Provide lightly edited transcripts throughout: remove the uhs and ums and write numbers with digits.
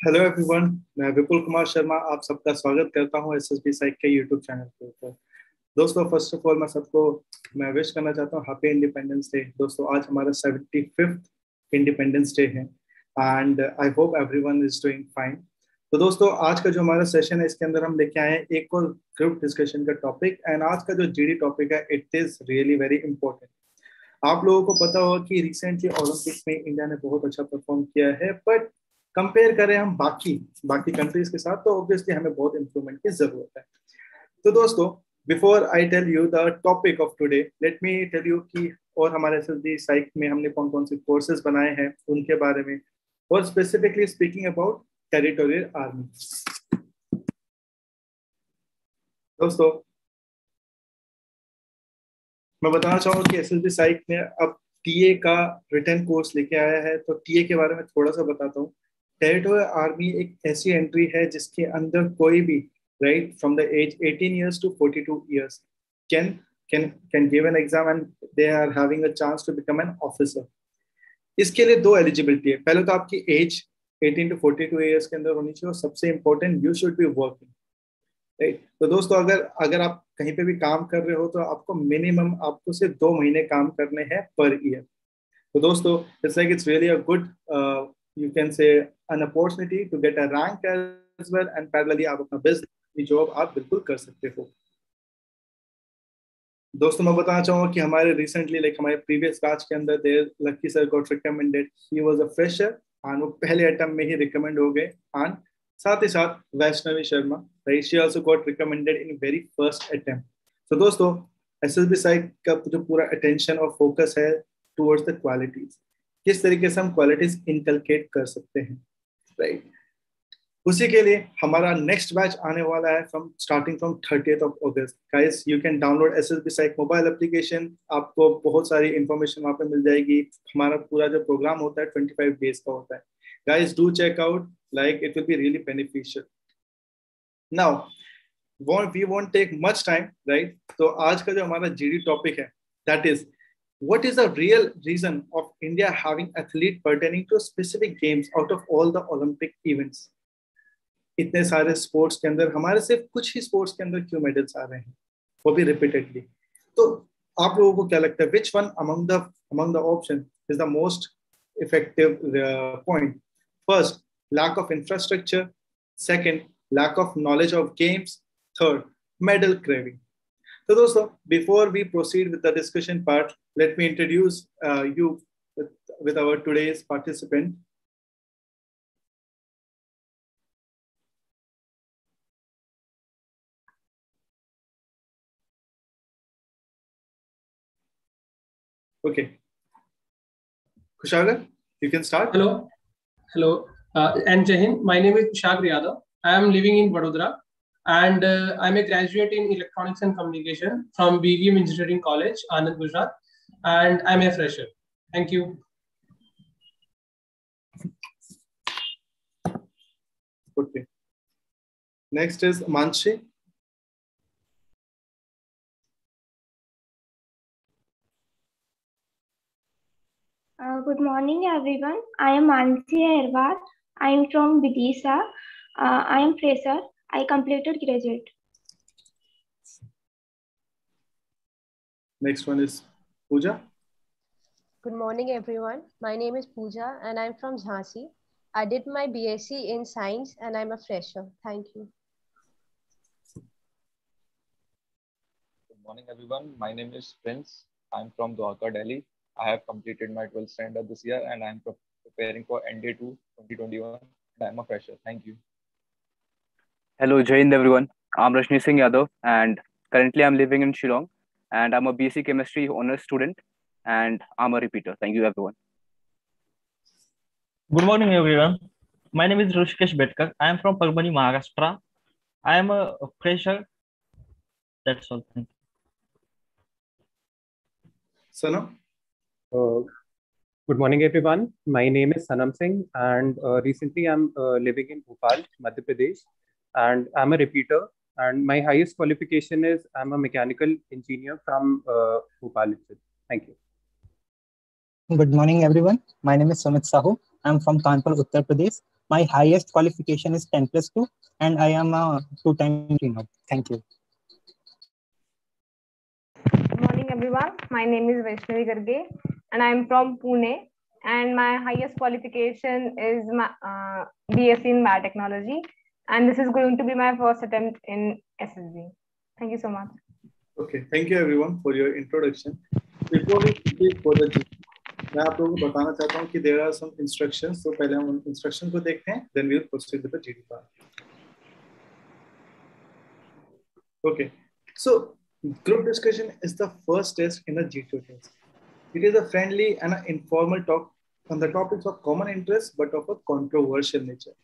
Hello everyone, मैं विपुल कुमार शर्मा आप सबका स्वागत करता हूं SSBpsych के यूट्यूब चैनल के ऊपर। दोस्तों, फर्स्ट ऑफ ऑल मैं विश करना चाहता हूं हैप्पी इंडिपेंडेंस डे। दोस्तों, आज हमारा 75th इंडिपेंडेंस डे है and I hope everyone is doing fine. तो दोस्तों, आज का जो हमारा सेशन है इसके अंदर हम लेके आए हैं एक और ग्रुप डिस्कशन का टॉपिक एंड आज का जो जीडी टॉपिक है it is really very important. आप लोगों को पता होगा कि रिसेंटली ओलंपिक्स में इंडिया ने बहुत अच्छा परफॉर्म किया है, बट कंपेयर करें हम बाकी कंट्रीज के साथ तो ऑब्वियसली हमें बहुत इंप्रूवमेंट की जरूरत है। तो दोस्तों, before I tell you the topic of today, let me tell you कि और हमारे एसएसबी साइक में हमने कौन कौन से कोर्सेज बनाए हैं उनके बारे में, और specifically speaking about territorial army. दोस्तों, मैं बताना चाहूंगा कि एसएसबी साइक ने अब टीए का रिटर्न कोर्स लेके आया है। तो टीए के बारे में थोड़ा सा बताता हूँ। टेरिटोरियल आर्मी एक ऐसी एंट्री है जिसके अंदर कोई भी right from the age 18 years to 42 years can give an exam and they are having a chance to become an officer। इसके लिए दो एलिजिबिलिटी है। पहले तो आपकी एज 18 to 42 years के अंदर होनी चाहिए और सबसे important you should be working, right. तो दोस्तों, अगर आप कहीं पे भी काम कर रहे हो तो आपको मिनिमम आपको सिर्फ 2 महीने काम करने हैं पर ईयर। तो दोस्तों, it's really a good you can say an opportunity to get a rank as well and parallelly आप अपना बिजनेस जॉब आप बिल्कुल कर सकते हो। दोस्तों, मैं बताना चाहूंगा कि हमारे रिसेंटली हमारे प्रीवियस बैच के अंदर there lucky sir got recommended. He was a fresher and वो पहले अटेम्प्ट में ही रिकमेंड हो गए। एंड साथ ही साथ Vaishnavi Sharma, right, she also got recommended in very first attempt. तो दोस्तों, एसएसबी साइक का जो पूरा अटेंशन और फोकस है टुवर्ड्स द क्वालिटीज, किस तरीके से हम क्वालिटीज इनकलकेट कर सकते हैं, राइट। उसी के लिए हमारा नेक्स्ट बैच आने वाला है starting from 30th of August। Guys, you can download SSBpsych mobile application. आपको बहुत सारी इंफॉर्मेशन वहाँ पे मिल जाएगी। हमारा पूरा जो प्रोग्राम होता है 25 days का होता है। Guys, do check out, like it will be really beneficial. Now we won't take much time, right. तो आज का जो हमारा जीडी टॉपिक है that is what is the real reason of India having athlete pertaining to specific games out of all the Olympic events। इतने सारे sports के अंदर हमारे सिर्फ कुछ ही स्पोर्ट्स के अंदर क्यों मेडल्स आ रहे हैं, वो भी रिपीटेडली। तो आप लोगों को क्या लगता है, which one among the option is the most effective point? First, lack of infrastructure. Second, lack of knowledge of games. Third, medal craving। So दोस्तों, before we proceed with the discussion part, let me introduce you with our today's participant। Okay, Kushagar, you can start। Hello, and Jai Hind. My name is Kushagar Yadav. I am living in Vadodara, and I'm a graduate in Electronics and Communication from BVM Engineering College, Anand, Gujarat, and I'm a fresher. Thank you. Okay. Next is Manshi। Good morning, everyone. I am Mansi Airwar. I am from Vidisha. I am fresher. I completed graduate. Next one is Pooja। Good morning, everyone. My name is Pooja and I'm from Jhansi. I did my BSc in Science and I'm a fresher. Thank you. Good morning, everyone. My name is Prince. I'm from Dwarka, Delhi. I have completed my 12th standard this year and I'm preparing for NDA 2 2021 and I'm a fresher. Thank you. Hello, Jai Hind, everyone. I'm Rashni Singh Yadav and currently I'm living in Shillong and I'm a BSc Chemistry honors student and I'm a repeater. Thank you, everyone. Good morning, everyone. My name is Rushikesh Betkar. I am from Parbani, Maharashtra. I am a fresher. That's all. Thank you. Sanam। Good morning, everyone. My name is Sanam Singh, and recently I'm living in Bhopal, Madhya Pradesh, and I'm a repeater. And my highest qualification is I'm a mechanical engineer from Bhopal itself. Thank you. Good morning, everyone. My name is Sumit Sahu. I'm from Kanpur, Uttar Pradesh. My highest qualification is 10+2, and I am a 2-time trainer. Thank you. Good morning, everyone. My name is Vaishnavi Garge, and I am from Pune. And my highest qualification is BSc in Biotechnology. And this is going to be my first attempt in SSB. Thank you so much. Okay, thank you everyone for your introduction. Before we proceed further, मैं आप लोगों को बताना चाहता हूँ कि there are some instructions. तो पहले हम उन instruction को देखते हैं, then we will proceed with the GD part. Okay, so group discussion is the first test in a GTO test. It is a friendly and an informal talk on the topics of common interest but of a controversial nature.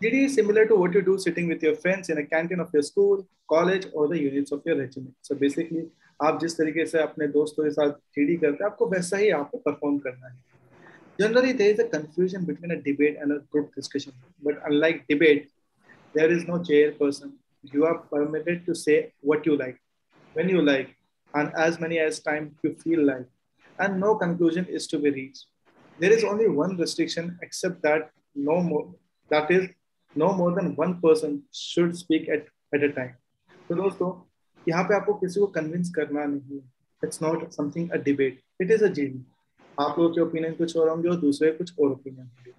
GD is similar to what you do sitting with your friends in a canteen of your school, college, or the units of your regiment. So basically, आप जिस तरीके से अपने दोस्तों के साथ GD करते हैं, आपको वैसा ही आपको perform करना है. Generally, there is a confusion between a debate and a group discussion. But unlike debate, there is no chairperson. You are permitted to say what you like, when you like, and as many as time you feel like. And no conclusion is to be reached. There is only one restriction, except that no more than one person should speak at a time. So दोस्तों, यहाँ पे आपको किसी को convince करना नहीं है. It's not something a debate. It is a GD. आप लोगों के opinion कुछ और होंगे और दूसरे कुछ और opinion होंगे.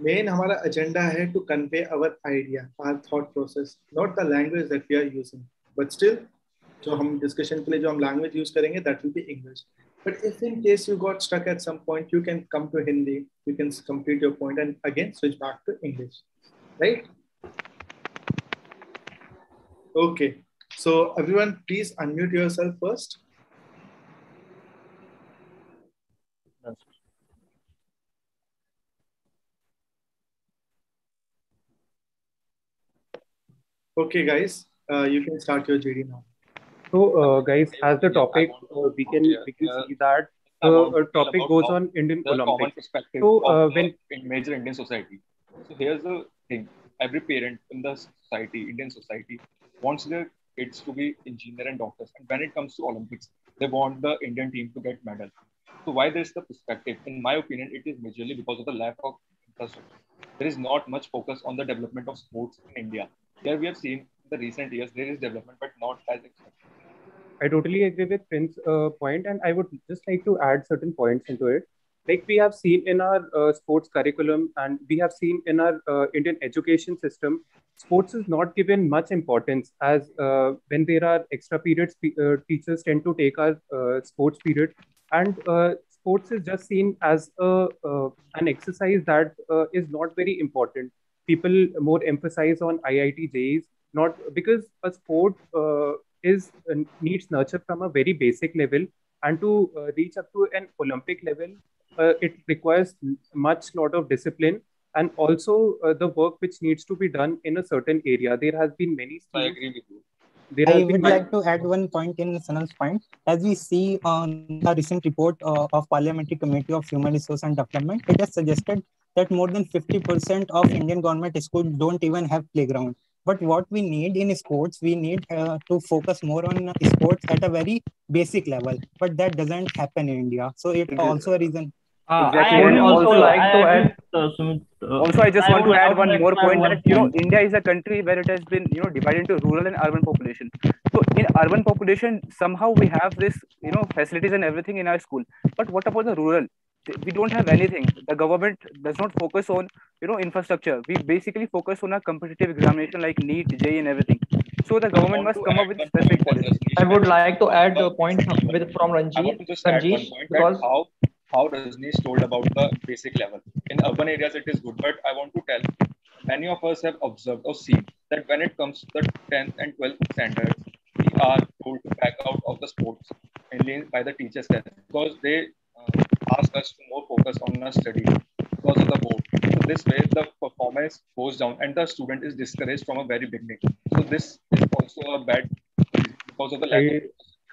Main हमारा agenda है to convey our idea, our thought process, not the language that we are using. But still, जो हम discussion के लिए जो हम language use करेंगे, that will be English. But if in case you got stuck at some point, you can come to Hindi, you can complete your point and again switch back to English, right? Okay, so everyone please unmute yourself first. Okay guys, you can start your GD now. So guys, as the topic, we can see that the topic goes on Indian Olympics. So in major Indian society. So here's the thing: every parent in the society, Indian society, wants their kids to be engineer and doctors. And when it comes to Olympics, they want the Indian team to get medals. So why there's the perspective? In my opinion, it is majorly because of the lack of infrastructure. There is not much focus on the development of sports in India. Here we have seen in the recent years there is development, but not as expected. I totally agree with Prince's point, and I would just like to add certain points into it. Like we have seen in our sports curriculum, and we have seen in our Indian education system, sports is not given much importance, as when there are extra periods, teachers tend to take our sports period, and sports is just seen as an exercise that is not very important. People more emphasize on IIT JEEs, not because a sport needs nurture from a very basic level, and to reach up to an Olympic level, it requires much lot of discipline, and also the work which needs to be done in a certain area. There has been many schemes. I agree with you. I would like to add one point in Sanam's point. As we see on a recent report of Parliamentary Committee of Human Resource and Development, it has suggested that more than 50% of Indian government schools don't even have playground. But what we need in sports, we need to focus more on sports at a very basic level. But that doesn't happen in India. So it's also a reason. Exactly. I would And also also, like to add, Sumit. Also, I just want to add one more point that point. India is a country where it has been divided into rural and urban population. So in urban population, somehow we have this facilities and everything in our school. But what about the rural? We don't have anything. The government does not focus on infrastructure. We basically focus on a competitive examination like NEET, JEE, and everything. So the government must come up with specific policy. I would like to add a point from Ranjit. I want to just add one point that how Rajneesh told about the basic level. In urban areas, it is good, but I want to tell many of us have observed or seen that when it comes to the 10th and 12th standards, we are told to back out of the sports mainly by the teachers because they ask us to more focus on our studies because of the board. So this way, the performance goes down and the student is discouraged from a very beginning. So this is also a bad because of the lack of.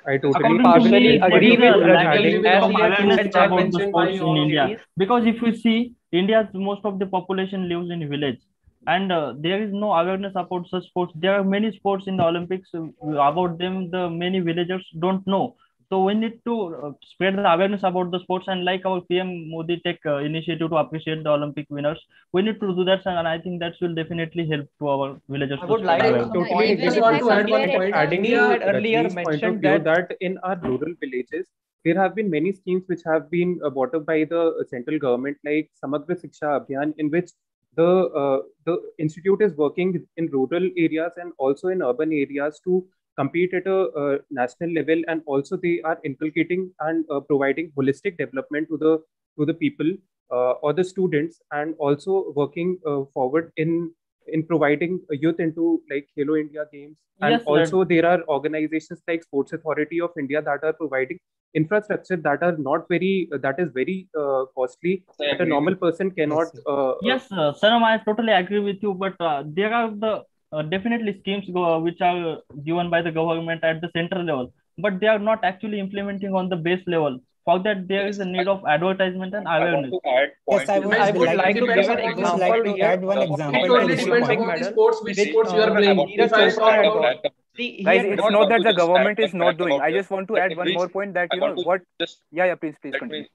I totally partially agree with Rajneesh about the sports in India, because if you see, India's most of the population lives in village, and there is no awareness about such sports. There are many sports in the Olympics about them. The many villagers don't know. So we need to spread the awareness about the sports, and like our PM Modi take initiative to appreciate the Olympic winners. We need to do that, and I think that will definitely help to our villagers. I would like to totally point agree just want with to add one Rajnish. point. Adding we to had earlier Rajnish's point of mentioned view that that in our rural villages, there have been many schemes which have been brought up by the central government, like Samagra Shiksha Abhiyan, in which the institute is working in rural areas and also in urban areas to compete at a national level, and also they are inculcating and providing holistic development to the people or the students, and also working forward in providing youth into like Hello India games. And Yes, also there are organizations like Sports Authority of India that are providing infrastructure that are not very that is very costly, that a normal person cannot yes, Sanam, I totally agree with you. But there are the definitely schemes which are given by the government at the central level, but they are not actually implementing on the base level. For that, there is a need of advertisement and I want awareness. to add Yes, point I to would, I this. would like like to to depends give an upon the just sport. like example to here add one of example It to totally this depends Olympic point. upon the medal sports, which with sports you are playing. Neeraj If I Chopra talk and about, all. See, he Guys, had it's Not not want that to the just government add is one not fact doing. about I this. just want to That add if one we, more point that I want to what. just Yeah, please let continue. me.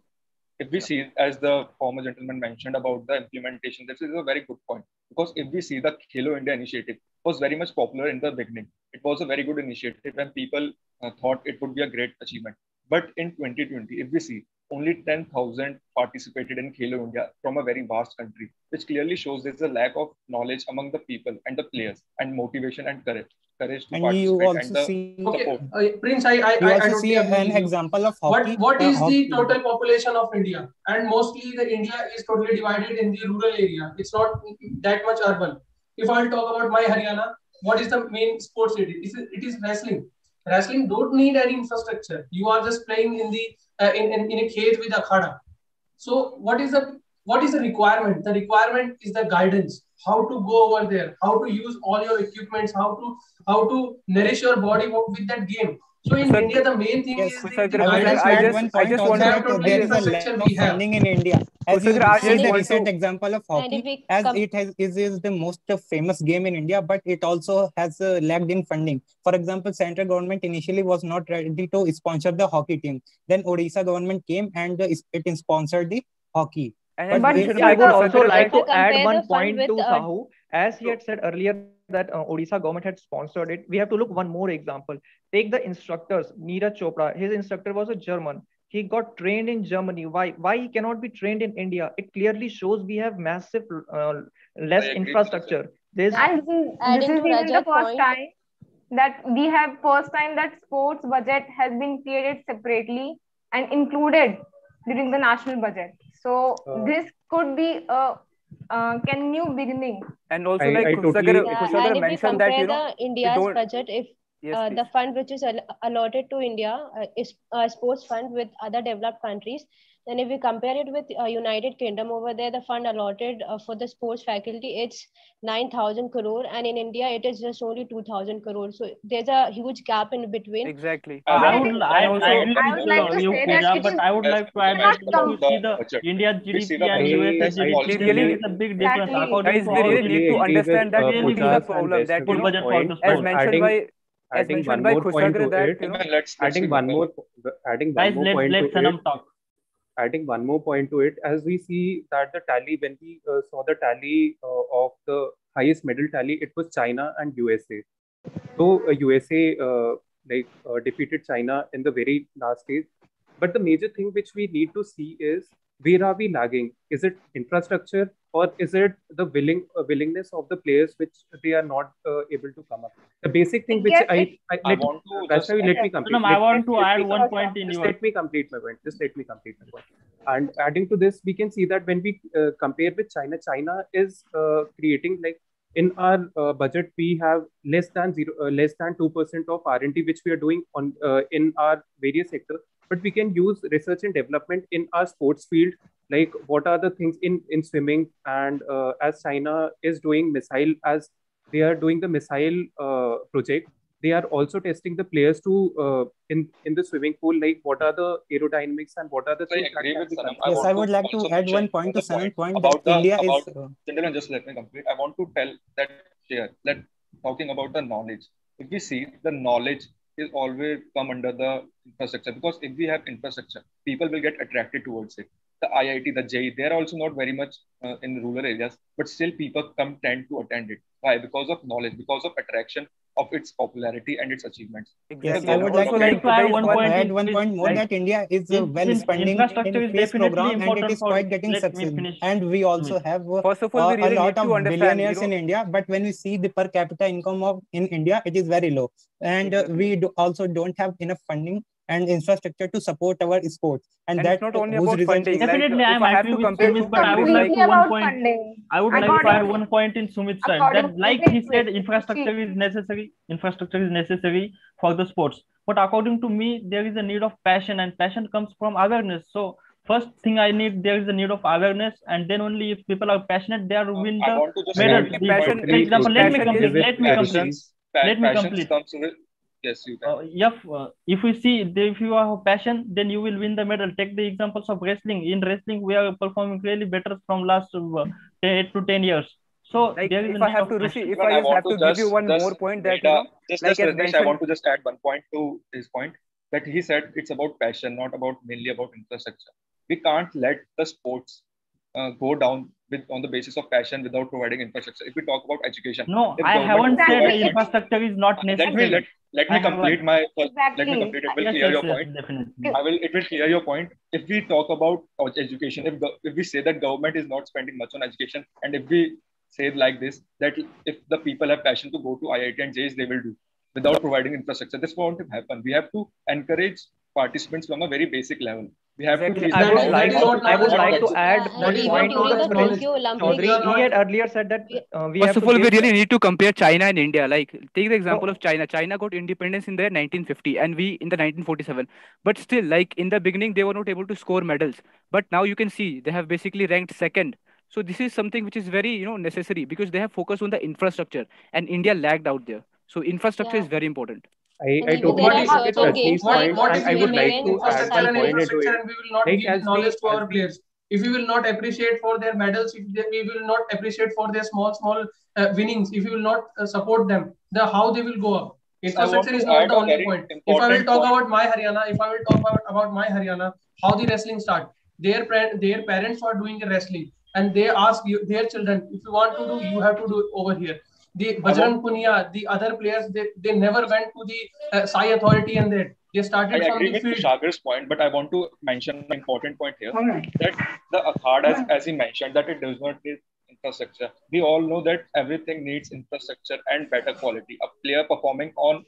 If we see, as the former gentleman mentioned about the implementation, this is a very good point, because if we see the Hello India initiative was very much popular in the beginning. It was a very good initiative and people thought it would be a great achievement. But in 2020, if we see, only 10,000 participated in Hello India from a very vast country, which clearly shows there's a lack of knowledge among the people and the players, and motivation and courage to And you participate and also the see okay, support. Prince, you I also totally see agree an with you. example of What is the hockey. total population of India? And mostly the India is totally divided in the rural area. It's not that much urban. If I'll talk about my Haryana, what is the main sports it is wrestling. Wrestling don't need any infrastructure. You are just playing in the in a cage with akhada. So what is the requirement? The requirement is the guidance. How to go over there, how to use all your equipments, how to nourish your body with that game. So in India, the main thing Yes, is the I would like guidance. to add one I point just also want to. Have that totally there is a lack infrastructure of we have. funding in India. As you I see just the want recent to. example of And if hockey, we as it is the most famous game in India, but it also has lacked in funding. For example, central government initially was not ready to sponsor the hockey team. Then Odisha government came and it sponsored the hockey. And But as But mentioned I by would also Kusagra like that. to add compare one the fund point with to Sahu, as he had said earlier that Odisha government had sponsored it. We have to look one more example. Take the instructors. Neeraj Chopra, his instructor was a German. He got trained in Germany. Why he cannot be trained in India? It clearly shows we have massive less infrastructure. There's And this adding is to even the Rajat first point, time that sports budget has been created separately and included during the national budget. So this could be a can new beginning. And also, like I totally yeah, Kusagra and if we mentioned that compare the we India's don't. budget, if Yes, please. the fund which is allotted to India is a sports fund with other developed countries, then if we compare it with United Kingdom, over there the fund allotted for the sports faculty it's 9,000 crore, and in India it is just only 2,000 crore. So there's a huge gap in between. Exactly. But I it would is, I, And also, I agree I with would like to you, say that Pooja, it but is I would As like to Pooja add that mentioned if about you the see the budget, India's we see GDP the and budget USA is GDP, also we really, there is a big difference exactly. according guys, to we our really need to agree with understand that really this is need a Pooja's and problem that good Vaishnavi's budget for point, the as but sport. adding one mentioned by more point to Kusagra that it, let's adding one remember. more adding one Guys, more point let to it, Sanam talk. adding one more point to it, as we see that the tally, when we saw the tally of the highest medal tally, it was China and USA. So USA defeated China in the very last stage. But the major thing which we need to see is, where are we lagging? Is it infrastructure, or is it the willingness of the players which they are not able to come up? The basic thing It which gets I want to just Vaishnavi, let me complete. Sanam, I want to Let add me one complete. point in Just your. let me complete my point. Just let me complete my point. And adding to this, we can see that when we compare with China, China is creating, like, in our budget we have less than 2% of R&D which we are doing on in our various sectors, but we can use research and development in our sports field, like what are the things in swimming, and as China is doing missile, as they are doing the missile project, they are also testing the players to in the swimming pool, like what are the aerodynamics and what are the I things that agree can with be Sanam. controlled. I yes, want I to would like to also add one mention point to another point Sanam's point that about the India about is gentlemen. Just let me complete. I want to tell that share that talking about the knowledge. If we see the knowledge is always come under the infrastructure, because if we have infrastructure, people will get attracted towards it. The IIT, the JEE, they are also not very much in rural areas, but still people tend to attend it. Why? Because of knowledge, because of attraction of its popularity and its achievements. Yes, The I would like government to add one point add one point more, like, that India is well spending infrastructure in is space definitely program, and it important is for. quite getting Let me success. finish. And we also have First of all, we really a lot need to of understand, billionaires in India, but when we see the per capita income of in India, it is very low, and we also don't have enough funding and infrastructure to support our sports, and And that it's not only whose about reason funding. is Definitely, If I'm I have agree to with compare Sumit, two but I would countries, like Completely to one about point. funding. I would like to According add one point in Sumit's side, according that like wait, he said, wait. infrastructure See, is necessary. Infrastructure is necessary for the sports. But according to me, there is a need of passion, and passion comes from awareness. So first thing I need, there is a need of awareness, and then only if people are passionate, they are win I the want to just I medals. add actually one point. For example, let me totally passion agree is complete. with Let me complete. everything. Let me Passions complete. comes with, yes, you can. If we see, if you have passion, then you will win the medal. Take the examples of wrestling. In wrestling, we are performing really better from last 8 to 10 years. So like there is a if I need have of to, Rishi, passion. if Even I I just want have to to give you one just more point, that made a like as Rajneesh, I mentioned, want to just add one point to his point, that he said it's about passion, not about mainly about infrastructure. We can't let the sports go down with on the basis of passion without providing infrastructure. If we talk about education, No, if I government haven't said provides exactly. infrastructure is not necessary. let I me complete haven't. my let me Exactly. complete. It will Yes, clear yes, your yes, point. definitely. It will clear your point. If we talk about education, if we say that government is not spending much on education, and if we say it like this, that if the people have passion to go to IIT and JS, they will do without providing infrastructure. This won't happen. We have to encourage participants from a very basic level. We have to exactly, teach I them would how like That is to not I would knowledge. like to add That one is point not to knowledge. Prince Knowledge. Chaudhary, We are he had not. earlier said that we First have of to all, we give really need to compare China and India. Like, take the example no, of China. China got independence in the 1950, and we in the 1947. But still, like in the beginning, they were not able to score medals. But now you can see they have basically ranked second. So this is something which is very necessary, because they have focused on the infrastructure, and India lagged out there. So infrastructure is Yeah. very important. And I even totally there are What if agree with certain Rajneesh's games what like point, what and if I we would will like maintain to cycling, add infrastructure one and point cycling. into infrastructure it. and we will not Like give knowledge to our we players? If we will not appreciate for their medals, if we will not appreciate for their small winnings, if we will not support them, how they will go up? I want Infrastructure to is not add the a only very point. If I will important talk point. about my Haryana, if I will talk about my Haryana, how the wrestling start, their parents are doing a wrestling, and they ask their children, if you want to do, you have to do it over here. The I want Bajrang Punia, the other players, they never went to the Sai authority, and they I started from agree the with field. Kushagar's point, but I want to mention an important point here, that the Akhad, as he mentioned, that it does not need infrastructure. We all know that everything needs infrastructure and better quality. A player performing on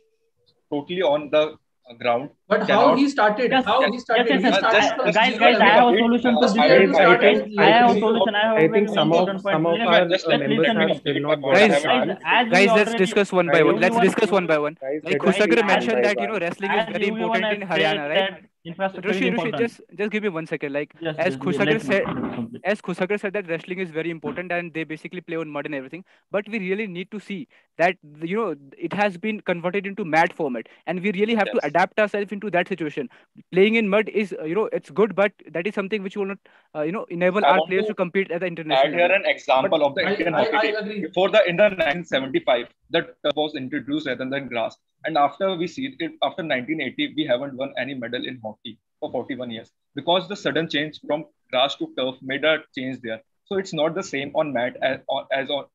totally on the ground But how cannot. he started? Yes, How yes, he yes, started? yes, He yes. started from Guys, zero guys, I level. have a Complete, solution to First, this we I have very to I quick. start think with I I have a think zero. solution. I have I a think very important point. some of Let, our let's members listen to have me. still not got but I the Guys, haven't. chance. As we guys, let's already, discuss one by Guys, one. Let's everyone, discuss one by one. guys, Like let us like Kushagra speak as, one mentioned by that one. wrestling is as very everyone important has in said Haryana, right? that infrastructure is Rishi, important. just give me 1 second. Like Yes, as yes, Kushagra let me said, complete. that wrestling is very important and they basically play on mud and everything. But we really need to see that it has been converted into mat format, and we really have to Yes. adapt ourselves into that situation. Playing in mud is it's good, but that is something which will not enable I our want players to to compete at the international add here level. an But example of the I, Indian I, hockey I team. agree. Before in the 1975, the turf was introduced rather than grass, and after we see it after 1980, we haven't won any medal in hockey for 41 years, because the sudden change from grass to turf made a change there. So it's not the same on mat as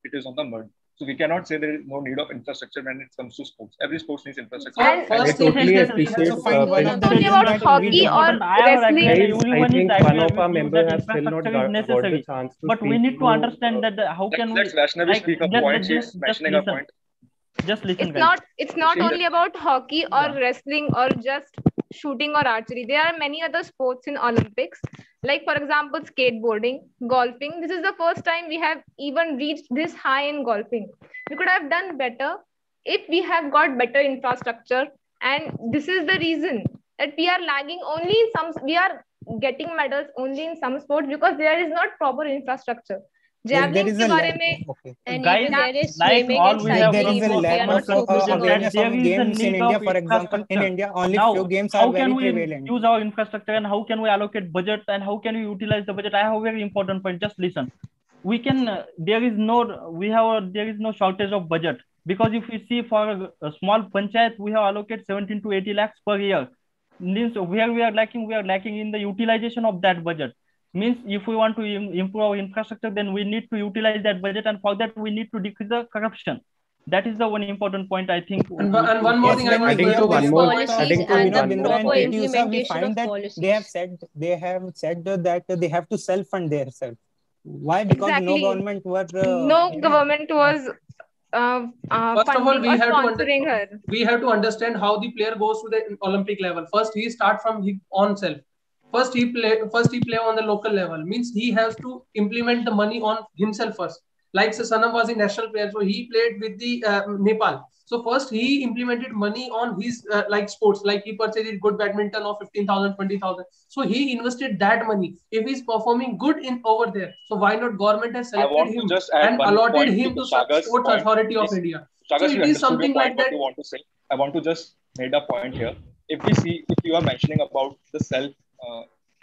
it is on the mud. So we cannot say there is no need of infrastructure when it comes to sports. Every sports needs infrastructure. For And I first thing, Yes, totally yes, we yes. have appreciate also to find one of it's the only reason about that Infrastructure we is hockey don't. or important. I have wrestling. agreed. guys. I Everyone is think one agreed of with our you members that have still not infrastructure is got the necessary. chance to But we speak. need to So understand that how can Let's we Vaishnavi like speak a let, point. let She's just mentioning a listen. point. Just listen, it's guys. not She only about hockey or Yeah. wrestling or just shooting or archery. There are many other sports in Olympics, like for example skateboarding, golfing. This is the first time we have even reached this high in golfing. We could have done better if we have got better infrastructure, and this is the reason that we are lagging only in some. We are getting medals only in some sports because there is not proper infrastructure. Yes, there Javelin is के a बारे lack. में Okay. And Guys, even there is like swimming all and we Yes, have there cycling is a got if we lack are got not of the conclusion focusing on that awareness there of is a infrastructure. games in need of India. For example, in infrastructure. India, only few Now, games are how can very we prevalent. use our infrastructure and how can we allocate budget and how can we utilize the budget? I have a very important point. Just listen. We can. There is no. We have. There is no shortage of budget. Because if you see for a small panchayat, we have allocated 17 to 80 lakhs per year. Means where we are lacking in the utilization of that budget. Means if we want to improve our infrastructure, then we need to utilize that budget, and for that we need to decrease the corruption. That is the one important point I think. And one more thing I want to add one more policies and the proper we implementation find of that policies. they have said that they have to self-fund themselves. Why? Because Exactly. no government were government was First of all, funding or sponsoring her. we have to understand how the player goes to the Olympic level. First, he start from his own self. First, he play on the local level. Means he has to implement the money on himself first. Like Sanam was a national player, so he played with the Nepal. So first he implemented money on his like sports, like he purchased good badminton of 15,000, 20,000. So he invested that money. If he's performing good in over there, so why not government has selected him and allotted him to Sports Authority of India. So it is something like that. You want to say. I want to just make a point here. If you are mentioning about the self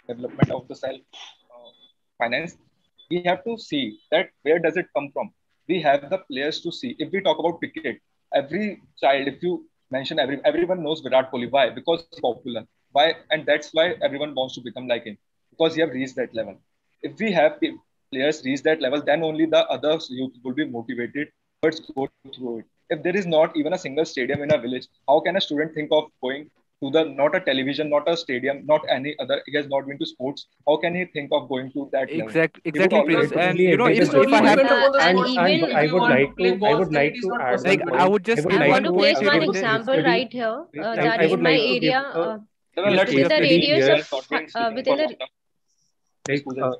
development of the self finance, we have to see that where does it come from. We have the players to see. If we talk about cricket, every child, if you mention everyone knows Virat Kohli. Why? Because he's popular. Why? And that's why everyone wants to become like him, because he have reached that level. If we have players reach that level, then only the others youth will be motivated towards go through it. If there is not even a single stadium in a village, how can a student think of going to not a television, not a stadium, not any other? He has not been to sports. How can he think of going to that level? Exactly, Prince. And you know, if I have I would like to add. Like, I would just I want to place one example right here. That in my area, within the radius of within the.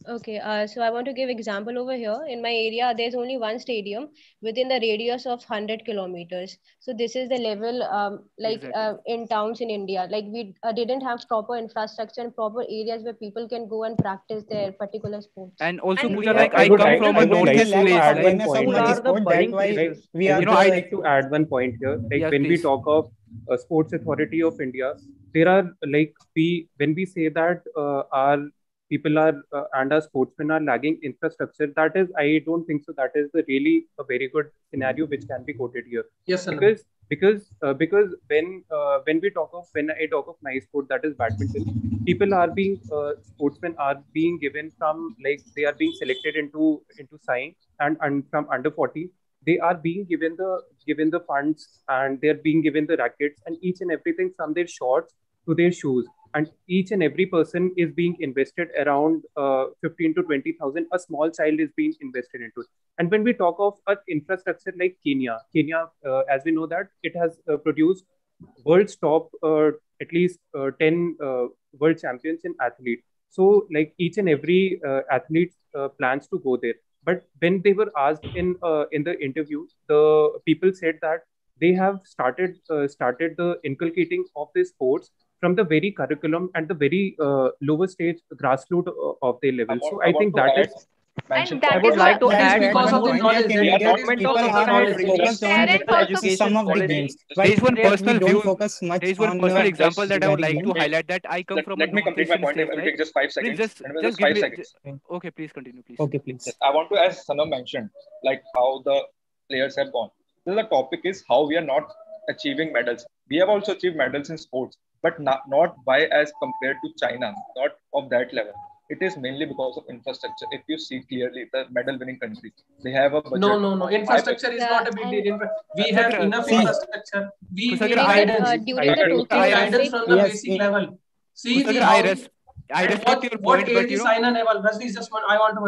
Okay, so I want to give example over here. In my area, there's only one stadium within the radius of 100 kilometers. So this is the level, in towns in India. Like we didn't have proper infrastructure and proper areas where people can go and practice their particular sports. And also, Pooja, like I come from a northeast place. I would like to add one point here. Like yes, when please. we talk of Sports Authority of India, there are when we say that our people are and our sportsmen are lagging infrastructure, that is, I don't think so. That is really a very good scenario which can be quoted here. Yes, sir. Because when I talk of my sport, that is badminton, sportsmen are being given from, like, they are being selected into science and from under 40. They are being given the funds, and they are being given the rackets and each and everything, from their shorts to their shoes. And each and every person is being invested around 15 to 20,000. A small child is being invested into it. And when we talk of an infrastructure like Kenya, as we know that it has produced world's top at least 10 world champions in athletes. So like each and every athlete plans to go there. But when they were asked in the interview, the people said that they have started the inculcating of the sports from the very curriculum and the very lower stage grassroots of their level. So I think that is. I would like to add because of the knowledge. Some of the games. There is one personal view. Focus much there is one personal example that I would like to highlight, that I come from. Let me complete my point. It will take just 5 seconds. Just 5 seconds. Okay, please continue, please. Okay, please. I want to, as Sanam mentioned, like how the players have gone. So the topic is how we are not achieving medals. We have also achieved medals in sports, but not by as compared to China, not of that level. It is mainly because of infrastructure. If you see clearly, the medal-winning countries, they have a budget. No. Infrastructure is not a big deal. We have enough infrastructure. We need guidance. Guidance from the basic level. See I respect your point, what age is Saina Nehwal? Rajni, just one. I want to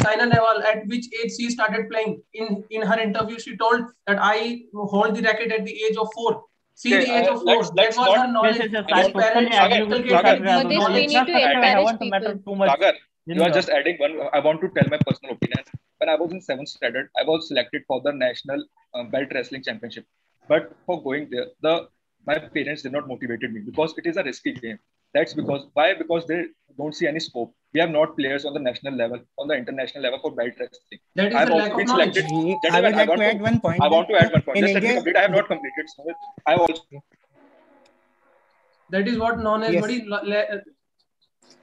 Saina Nehwal, at which age she started playing? In her interview, she told that I hold the racket at the age of 4. See the age of 4. That was her knowledge. Sagar, you are just adding one. I want to tell my personal opinion. When I was in 7th standard, I was selected for the national belt wrestling championship. But for going there, my parents did not motivated me because it is a risky game. That's because why? Because they don't see any scope. We have not players on the national level, on the international level for belt wrestling. That is the lack of knowledge. I would like to add one point. I want to add one point. Just let me complete. I have not completed. So I also. That is what known as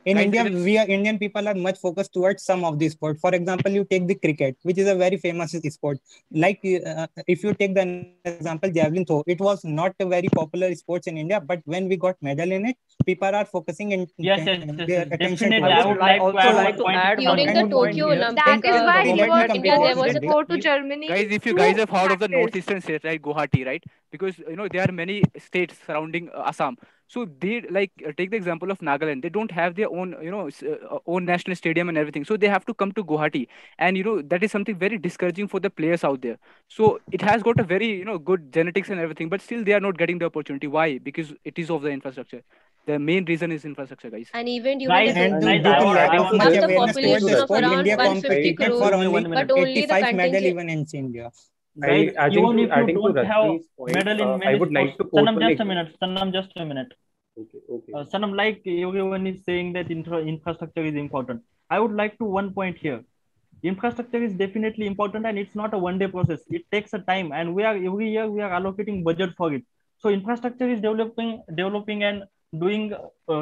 In Guys, India, Indian people are much focused towards some of the sport. For example, you take the cricket, which is a very famous sport. Like if you take the example javelin throw, it was not a very popular sports in India, but when we got medal in it, people are focusing Yes, their attention definitely. towards I would it. like to add one to point. add During one the more point Tokyo here. Olympic, That is why let he me was complete India, there this. was a go to Germany. Guys, if you to guys have heard of the practice. northeastern states like Guwahati, right? Because there are many states surrounding Assam. So they take the example of Nagaland. They don't have their own own national stadium and everything. So they have to come to Guwahati, and that is something very discouraging for the players out there. So it has got a very good genetics and everything, but still they are not getting the opportunity. Why? Because it is of the infrastructure. The main reason is infrastructure, guys. and even during the Guys, And Tokyo guys, due to I lack Olympic, of want we much have to the awareness towards population the just of sport, around India 150 competed for crore, only one minute. but only the 85 medal contingent. events in India. Guys, even if you adding to don't have Rajni's point, medal in I many would sports, like to quote Sanam, one just a example. minute. Sanam, just a minute. Okay. Sanam, like everyone is saying that infrastructure is important. I would like to one point here. Infrastructure is definitely important, and it's not a one-day process. It takes a time, and every year we are allocating budget for it. So infrastructure is developing and doing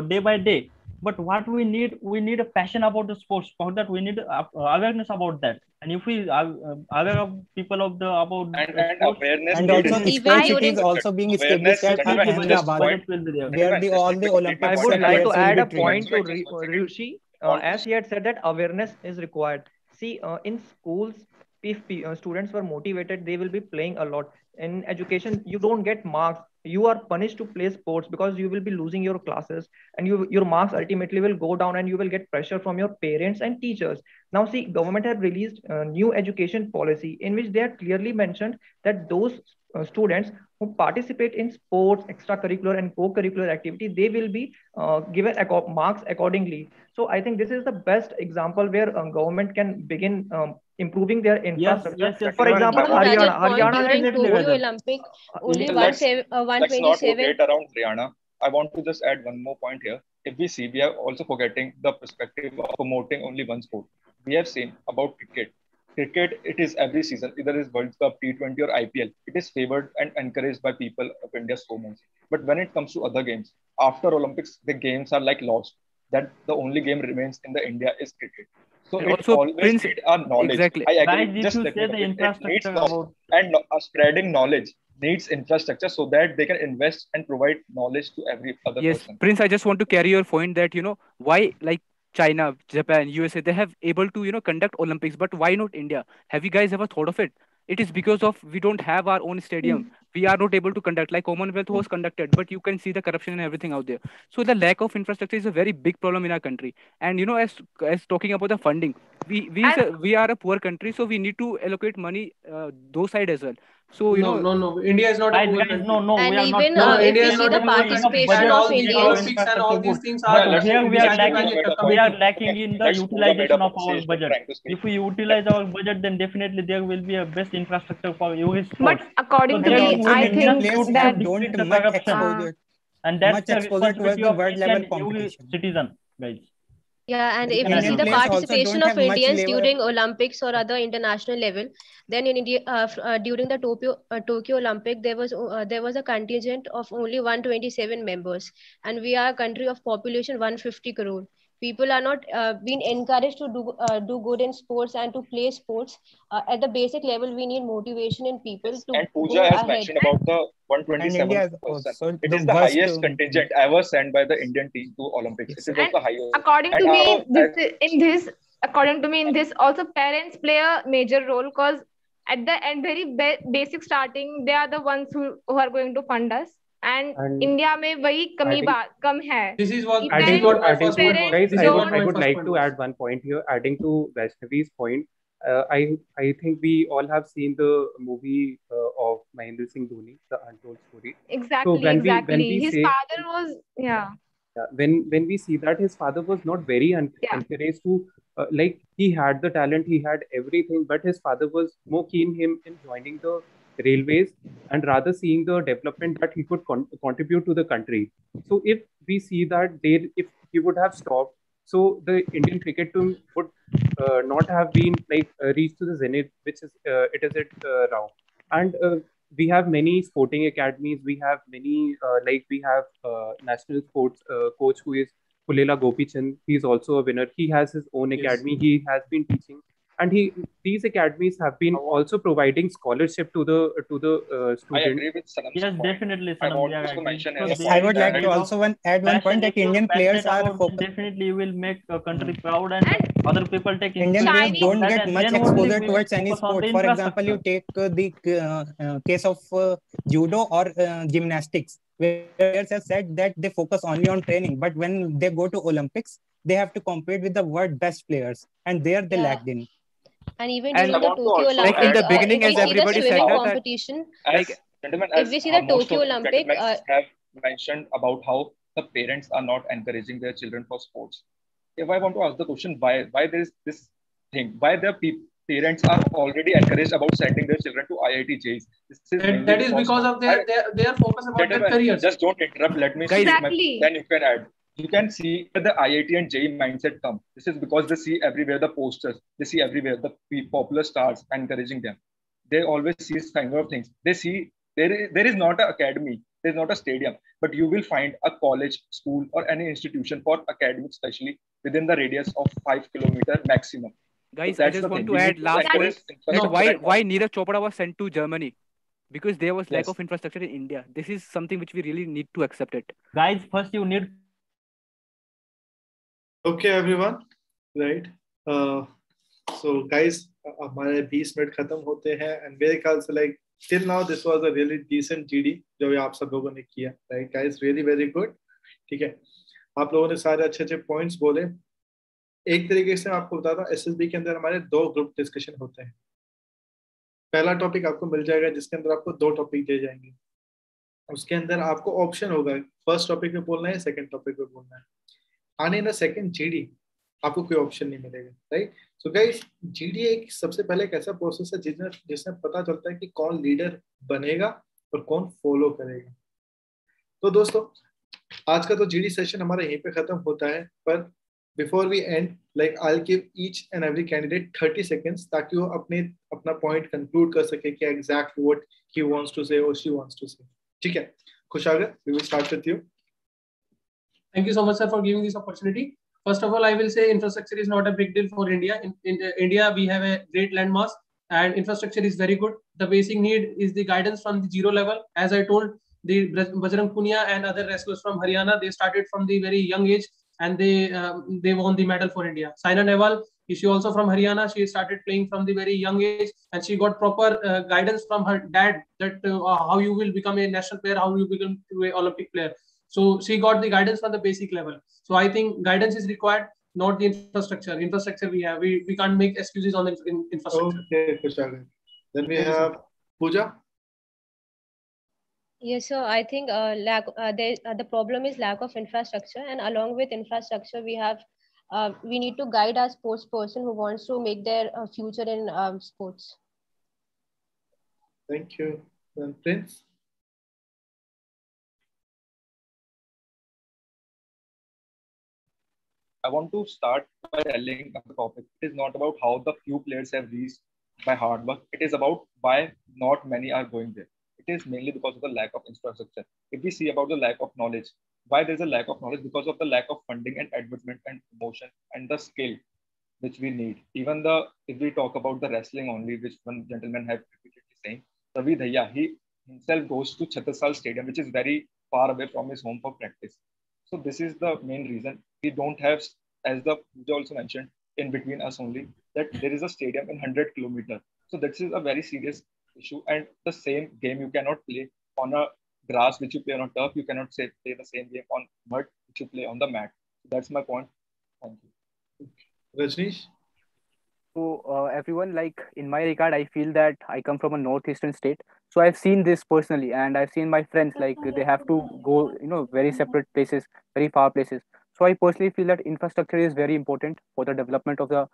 day by day. But what we need a passion about the sports. For that, we need awareness about that. And if we are aware of people of the about And sports, awareness And needed also, Even sports infrastructure. city during is also being Awareness, established at definitely gentlemen, just Ahmedabad, budget will be there. where gentlemen, just all let the me complete my I Olympic point. would I like players to will add be a trained. point to one second. Rishi, On as he had said that awareness is required. See, in schools, if students were motivated, they will be playing a lot. In education, you don't get marks. You are punished to play sports because you will be losing your classes, and your marks ultimately will go down, and you will get pressure from your parents and teachers. Now, see, government have released a new education policy in which they have clearly mentioned that those students who participate in sports, extracurricular and co-curricular activity, they will be given marks accordingly. So I think this is the best example where government can begin improving their infrastructure. Yes. For example, even Rajat point, Haryana during has Definitely, Tokyo Rajat. Olympic, yeah, only let's let's not 127. forget around Haryana. I want to just add one more point here. If we see, we are also forgetting the perspective of promoting only one sport. We have seen about cricket. Cricket, it is every season, either is World Cup, T20 or IPL. It is favored and encouraged by people of India so much. But when it comes to other games, after Olympics, the games are like lost. That the only game remains in the India is cricket. So And it also, always Prince, need our knowledge. exactly. I Guys, agree. if Just you let me say the complete. It needs infrastructure knowledge about and spreading knowledge needs infrastructure so that they can invest and provide knowledge to every other Yes, person. Prince, I just want to carry your point that why China, Japan, USA, they have able to conduct Olympics, but why not India? Have you guys ever thought of it? It is because of we don't have our own stadium. We are not able to conduct like Commonwealth was conducted, but you can see the corruption and everything out there. So the lack of infrastructure is a very big problem in our country. And as talking about the funding, and we are a poor country, so we need to allocate money those side as well. So No. India is not a poor guys, country. no, we And are not even poor. No, if India we is We see not a the have poor enough country, participation and budget of all to these make our Indians, Olympics and all infrastructure these good. things yeah, are But let's here to we be are let's funded take by this lacking. the further We company. are point. lacking Okay, in the let's Pooja made utilization up a of our decision. budget. Trying to speak. If we utilize our budget, then definitely there will be a best infrastructure for every but sports. So according to And there me, also, we I need Indian just think players to that don't defeat the much corruption, uh, and that's the exposure towards responsibility the of world each level and every competition. citizen, guys. yeah, and You if can we add see Indian your the players point. also participation don't of have much Indians level. during Olympics or other international level, then in India, during the Tokyo Olympic, there was a contingent of only 127 members, and we are a country of population 150 crore. People are not being encouraged to do good in sports and to play sports. At the basic level, we need motivation in people Yes, to and Pooja go has ahead. mentioned about the And India 127 is person. also It the is the worst. highest contingent ever sent by the Indian team to Olympics. It Yes. is and also the highest. according And to me, also, as according to me, in this also parents play a major role because at the end, very basic starting, they are the ones who are going to fund us. And And India में वही कमी adding कम है. adding to Most parents guys, This is what I my would first like point to was. add one point here. Adding to Vaishnavi's point, I think we all have seen the movie of Mahendra Singh Dhoni, The Untold Story. So exactly, when exactly. we His say father was when we see that his father was not very yeah. encouraged to he had the talent, he had everything, but his father was more keen him in joining the railways and rather seeing the development that he could contribute to the country. So if we see that if he would have stopped, so the Indian cricket team would not have been reached to the zenith which is it is at now. And we have many sporting academies. We have many we have national sports coach who is Pulela Gopichand, he's also a winner. He has his own academy. He has been teaching, and these academies have been also providing scholarship to the students. I agree with Sanam's Yes, point. definitely, I Sanam. want We are to agreeing. mention So as Yes, well I would like that to also add one point that Indian players are focused. Definitely will make a country proud, and other people take Indian players inspiration from don't that, get and much then only exposure we towards any focus on sport. the For example, you infrastructure. take the case of judo or gymnastics, where players have said that they focus only on training, but when they go to Olympics, they have to compete with the world best players, and there they lagged in. And even And during the Tokyo like in Olympics, the beginning, if as we see the everybody said swimming that competition, like gentlemen, if as we see the most Tokyo of the Olympic, gentlemen have mentioned about how the parents are not encouraging their children for sports. If I want to ask the question, why there is this thing? Why the parents are already encouraged about sending their children to IIT JEEs? This is mainly That is because of their focus about their gentlemen, careers. just don't interrupt. Let me Guys, speak. Then you can add. You can see where the IIT and JEE mindset come. This is because they see everywhere the posters. They see everywhere the popular stars encouraging them. They always see this kind of things. They see there is not an academy, there is not a stadium, but you will find a college, school, or any institution for academics, especially within the radius of 5 kilometers maximum. guys, So I that's just the want thing. to We add need to last point encourage that infrastructure and why Neeraj Chopra was sent to Germany, because there was lack Yes. of infrastructure in India. This is something which we really need to accept it. Guys, first you need. Okay, everyone, right? So guys, हमारे 20 minute खत्म होते हैं and मेरे ख्याल से like till now this was a really decent GD जो आप सब लोगों ने किया, right guys, really very good. ठीक है, आप लोगों ने सारे अच्छे अच्छे पॉइंट्स बोले. एक तरीके से मैं आपको बताता हूँ, एसएसबी के अंदर हमारे 2 ग्रुप डिस्कशन होते हैं. पहला टॉपिक आपको मिल जाएगा जिसके अंदर आपको 2 टॉपिक दिए जाएंगे. उसके अंदर आपको ऑप्शन होगा, फर्स्ट टॉपिक पे बोलना है, सेकंड टॉपिक पे बोलना है. आने इन सेकंड जीडी आपको कोई ऑप्शन नहीं मिलेगा, राइट? सो गाइस, जीडी एक सबसे पहले एक ऐसा प्रोसेस है जिसमें पता चलता है कि कौन लीडर बनेगा और कौन फॉलो करेगा. तो दोस्तों, आज का तो जीडी सेशन हमारा यहीं पे खत्म होता है, पर before we end, like I will give each and every candidate 30 seconds ताकि वो अपना पॉइंट कंक्लूड कर सके कि exactly what he wants to say और शी वांट्स टू से. ठीक है, Khushagar, we will start with you. Thank you so much, sir, for giving this opportunity. First of all, I will say infrastructure is not a big deal for India. In India, we have a great landmass and infrastructure is very good. The basic need is the guidance from the zero level. As I told, the Bajrang Punia and other wrestlers from Haryana, they started from the very young age and they won the medal for India. Saina Nehwal, she also from Haryana. She started playing from the very young age and she got proper guidance from her dad that how you will become a national player, how you become an Olympic player. So she got the guidance from the basic level. So I think guidance is required, not the infrastructure. Infrastructure we have. We can't make excuses on the infrastructure. Okay, Kushagar. Then we have Pooja. Yes, so I think the problem is lack of infrastructure, and along with infrastructure, we need to guide our sports person who wants to make their future in sports. Thank you. Then Prince. I want to start by telling the topic. It is not about how the few players have reached by hard work. It is about why not many are going there. It is mainly because of the lack of infrastructure. If we see about the lack of knowledge, why there is a lack of knowledge? Because of the lack of funding and advertisement and promotion and the skill which we need. Even if we talk about the wrestling only, which one gentleman have repeatedly saying, Ravi Dhaya, he himself goes to Chhattisgarh Stadium, which is very far away from his home for practice. So this is the main reason we don't have, as the Pooja also mentioned, in between us only, that there is a stadium in 100 kilometers. So this is a very serious issue. And the same game you cannot play on a grass which you play on a turf. You cannot play the same game on mud which you play on the mat. So that's my point. Thank you. Rajneesh. So everyone, like in my regard, I feel that I come from a northeastern state. So I've seen this personally, and I've seen my friends like they have to go, very separate places, very far places. So I personally feel that infrastructure is very important for the development of the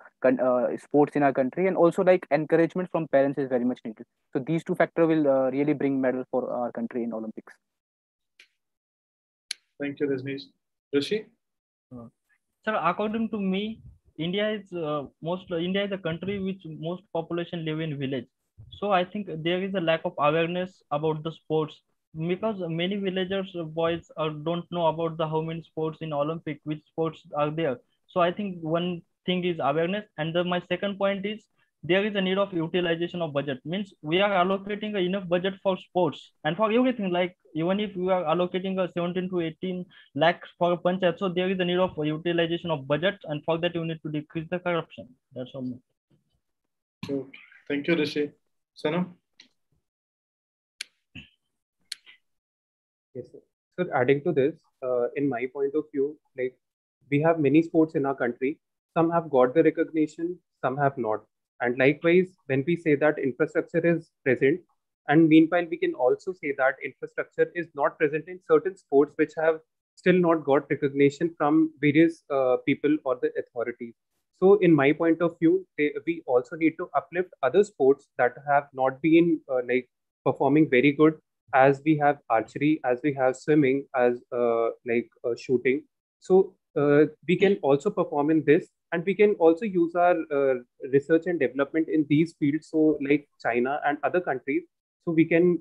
sports in our country, and also like encouragement from parents is very much needed. So these two factors will really bring medal for our country in Olympics. Thank you, Rajneesh. Rishi. Sir, according to me, India is a country which most population live in village. So I think there is a lack of awareness about the sports because many villagers boys don't know about the how many sports in Olympic, which sports are there. So I think one thing is awareness, and my second point is there is a need of utilization of budget. Means we are allocating enough budget for sports and for everything. Like even if we are allocating a 17 to 18 lakhs for a panchayat, so there is a need of utilization of budget, and for that you need to decrease the corruption. That's all. Okay. Thank you, Rishi. Sanam? Yes, sir. So adding to this, in my point of view, like we have many sports in our country. Some have got the recognition, some have not. And likewise, when we say that infrastructure is present, and meanwhile, we can also say that infrastructure is not present in certain sports which have still not got recognition from various people or the authorities. So, in my point of view, we also need to uplift other sports that have not been like performing very good, as we have archery, as we have swimming, as shooting. So we can also perform in this, and we can also use our research and development in these fields. So like China and other countries, so we can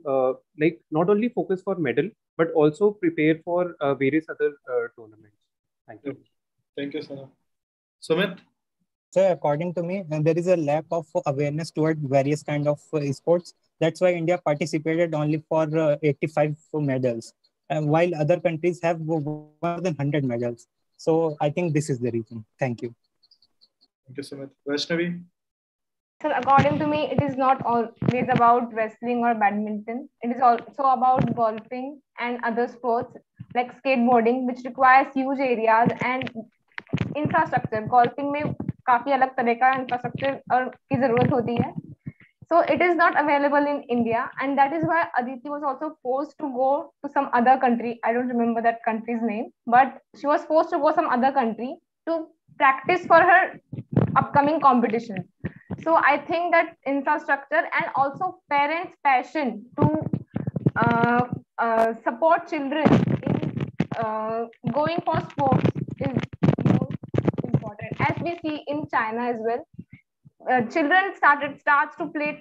like not only focus for medal, but also prepare for various other tournaments. Thank you. Thank you, Sanam. Sumit? So according to me, there is a lack of awareness toward various kind of sports. That's why India participated only for 85 medals, while other countries have more than 100 medals. So I think this is the reason. Thank you. Thank you, Sumit. Vaishnavi? So according to me, it is not always about wrestling or badminton. It is also about golfing and other sports like skateboarding, which requires huge areas and infrastructure. Golfing में काफी अलग तरह का infrastructure की जरूरत होती है. So it is not available in India, and that is why Aditi was also forced to go to some other country. I don't remember that country's name, but she was forced to go some other country to practice for her upcoming competition. So I think that infrastructure and also parents' passion to support children in going for sports is more important. As we see in China as well, children starts to play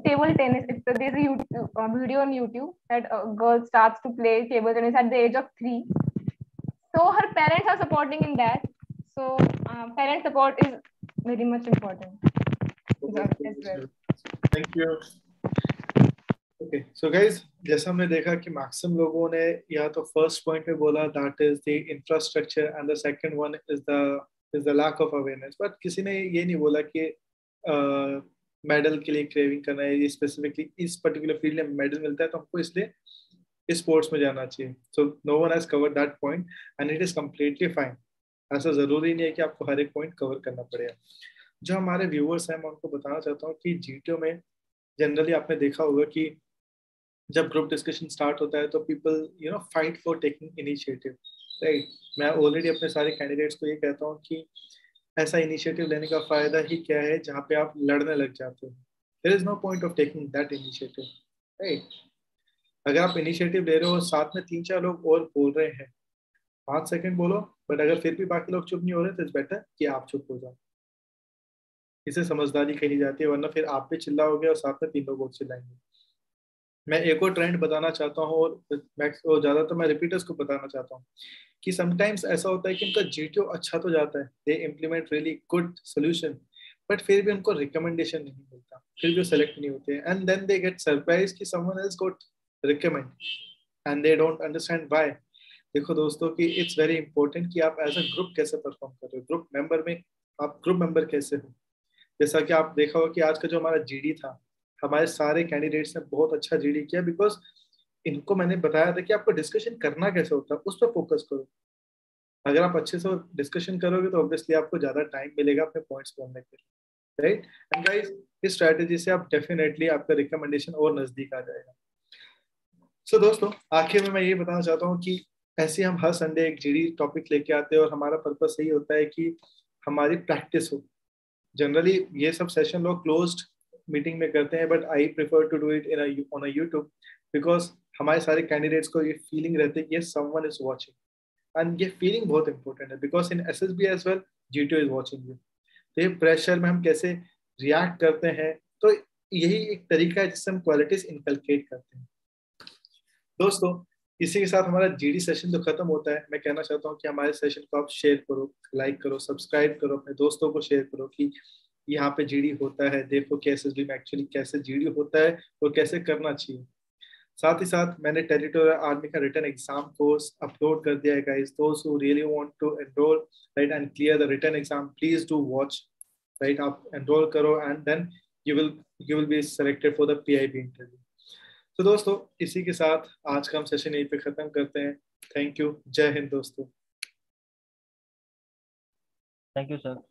table tennis. There's a video on YouTube that a girl starts to play table tennis at the age of 3. So her parents are supporting in that. So parent support is very much important as well. Thank you. Okay, so guys, जैसा हमने देखा कि maximum लोगों ने या तो first point में बोला that is the infrastructure and the second one is the lack of awareness. But किसी ने ये नहीं बोला कि मेडल के लिए क्रेविंग करना है, ये स्पेसिफिकली इस पर्टिकुलर फील्ड में मेडल मिलता है तो हमको इसलिए इस स्पोर्ट्स में जाना चाहिए. So no one has covered that point and it is completely fine. ऐसा जरूरी नहीं है कि आपको हर एक पॉइंट कवर करना पड़ेगा. जो हमारे व्यूअर्स हैं मैं उनको बताना चाहता हूँ कि जीटीओ में जनरली आपने देखा होगा कि जब ग्रुप डिस्कशन स्टार्ट होता है तो people fight for taking initiative, right. मैं ऑलरेडी अपने सारे कैंडिडेट्स को ये कहता हूँ कि ऐसा इनिशिएटिव लेने का फायदा ही क्या है जहाँ पे आप लड़ने लग जाते हो. There is no point of taking that initiative, right. अगर आप इनिशिएटिव ले रहे हो साथ में 3-4 लोग और बोल रहे हैं, 5 सेकंड बोलो, बट अगर फिर भी बाकी लोग चुप नहीं हो रहे तो इट्स बेटर कि आप चुप हो जाओ. इसे समझदारी कही जाती है, वरना फिर आप भी चिल्लाओगे और साथ में 3 लोग और चिल्लाएंगे. मैं एक और ट्रेंड बताना चाहता हूँ और ज़्यादातर मैं रिपीटर्स को बताना चाहता हूँ कि समटाइम्स ऐसा होता है कि उनका जीटीओ अच्छा तो जाता है, they implement really good solution, but फिर भी उनको रिकमेंडेशन नहीं मिलता, फिर भी वो सेलेक्ट नहीं होते हैं. And then they get surprise कि someone else got recommend and they don't understand why. देखो दोस्तों कि इट्स वेरी इंपॉर्टेंट कि आप एज अ ग्रुप कैसे परफॉर्म कर रहे हो. ग्रुप मेंबर में आप ग्रुप मेंबर कैसे हो. जैसा कि आप देखा हो कि आज का जो हमारा जीडी था, हमारे सारे कैंडिडेट्स ने बहुत अच्छा जीडी किया बिकॉज इनको मैंने बताया था कि आपको डिस्कशन करना कैसे होता है, उस पर फोकस करो. अगर आप अच्छे से डिस्कशन करोगे तो ऑब्वियसली आपको ज्यादा टाइम मिलेगा अपने पॉइंट्स बोलने के लिए, राइट. एंड गाइस, इस स्ट्रैटेजी से आप डेफिनेटली आपका रिकमेंडेशन और नजदीक आ जाएगा. सो दोस्तों, आखिर में मैं ये बताना चाहता हूँ कि ऐसे हम हर संडे एक जीडी टॉपिक लेके आते हैं और हमारा पर्पस यही होता है कि हमारी प्रैक्टिस हो. जनरली ये सब सेशन लोग क्लोज्ड मीटिंग में करते हैं, but I prefer to do it on a YouTube because हमारे सारे कैंडिडेट्स को ये फीलिंग रहती है कि समवन इज वाचिंग, एंड ये फीलिंग बहुत इंपॉर्टेंट है because in SSB as well GTO is watching you. तो ये प्रेशर में हम कैसे रिएक्ट करते हैं, तो यही एक तरीका है जिससे हम क्वालिटीज इनकलकेट करते हैं. दोस्तों इसी के साथ हमारा जीडी सेशन तो खत्म होता है। मैं कहना चाहता हूँ कि हमारे सेशन को आप शेयर करो, लाइक करो, सब्सक्राइब करो, अपने दोस्तों को शेयर करो कि यहाँ पे जीडी होता है, देखो कि एसएसबी में एक्चुअली कैसे जीडी होता है और कैसे करना चाहिए। साथ ही साथ मैंने टेरिटोरियल आर्मी का रिटन एग्जाम कोर्स अपलोड कर दिया है गाइस। दोस्त who really want to enroll right and clear the written exam, please do watch right. आप एनरोल करो and then you will be selected for the PIB interview. तो दोस्तों इसी के साथ आज का हम सेशन यहीं पे खत्म करते हैं। थैंक यू, जय हिंद दोस्तों। Thank you sir.